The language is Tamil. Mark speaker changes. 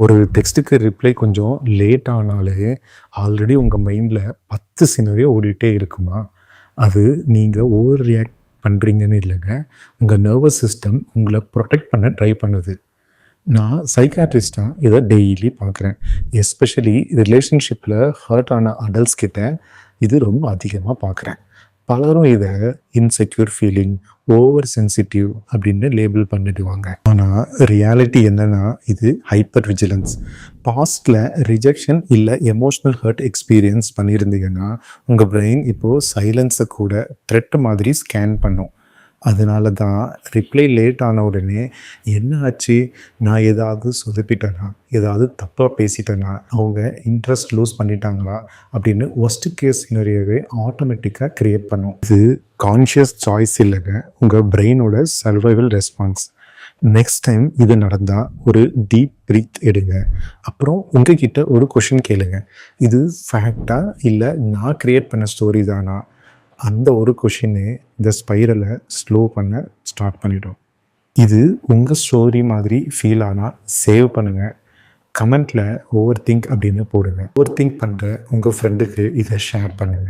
Speaker 1: ஒரு டெக்ஸ்ட்டுக்கு ரிப்ளை கொஞ்சம் லேட் ஆனாலே, ஆல்ரெடி உங்க மைண்ட்ல 10 சினரியோ ஓடிட்டே இருக்குமா? அது நீங்க ஓவர் ரியாக்ட் பண்றீங்கன்னு இல்லங்க. உங்க நர்வஸ் சிஸ்டம் உங்கள புரொடெக்ட் பண்ண ட்ரை பண்ணுது. நான் சைக்காட்ரிஸ்ட்டா இத டெய்லி பார்க்குறேன். எஸ்பெஷலி ரிலேஷன்ஷிப்ல ஹர்ட் ஆன அடல்ட்ஸ் கிட்ட இது ரொம்ப அதிகமா பார்க்குறேன். பலரும் இத இன்செக்யூர் ஃபீலிங், ஓவர் சென்சிட்டிவ் அப்படின்னு லேபிள் பண்ணிடுவாங்க. ஆனா ரியாலிட்டி என்னன்னா, இது ஹைப்பர் விஜிலன்ஸ். பாஸ்ட்ல ரிஜெக்ஷன் இல்ல எமோஷனல் ஹர்ட் எக்ஸ்பீரியன்ஸ் பண்ணியிருந்தீங்கன்னா, உங்க பிரெயின் இப்போ சைலன்ஸை கூட த்ரெட் மாதிரி ஸ்கேன் பண்ணும். அதனால தான் ரிப்ளை லேட் ஆன உடனே என்ன ஆச்சு, நான் ஏதாவது சொதப்பிட்டேனா, ஏதாவது தப்பாக பேசிட்டேனா, அவங்க இன்ட்ரெஸ்ட் லூஸ் பண்ணிட்டாங்களா அப்படின்னு ஒஸ்ட் கேஸ் சினரியோவே ஆட்டோமேட்டிக்காக க்ரியேட் பண்ணும். இது கான்ஷியஸ் சாய்ஸ் இல்லைங்க, உங்கள் பிரெயினோட சர்வைவல் ரெஸ்பான்ஸ். நெக்ஸ்ட் டைம் இது நடந்தால் ஒரு டீப் ப்ரீத் எடுங்க. அப்புறம் உங்ககிட்ட ஒரு கொஷின் கேளுங்க, இது ஃபேக்டா இல்லை நான் க்ரியேட் பண்ண ஸ்டோரி தானா? அந்த ஒரு கொஷினே இந்த ஸ்பைரலை ஸ்லோ பண்ண ஸ்டார்ட் பண்ணிடும். இது உங்கள் ஸ்டோரி மாதிரி ஃபீல் ஆனால் சேவ் பண்ணுங்கள். கமெண்ட்டில் ஓவர் திங்க் அப்படின்னு போடுங்க. ஓவர் திங்க் பண்ணுற உங்கள் ஃப்ரெண்டுக்கு இதை ஷேர் பண்ணுங்கள்.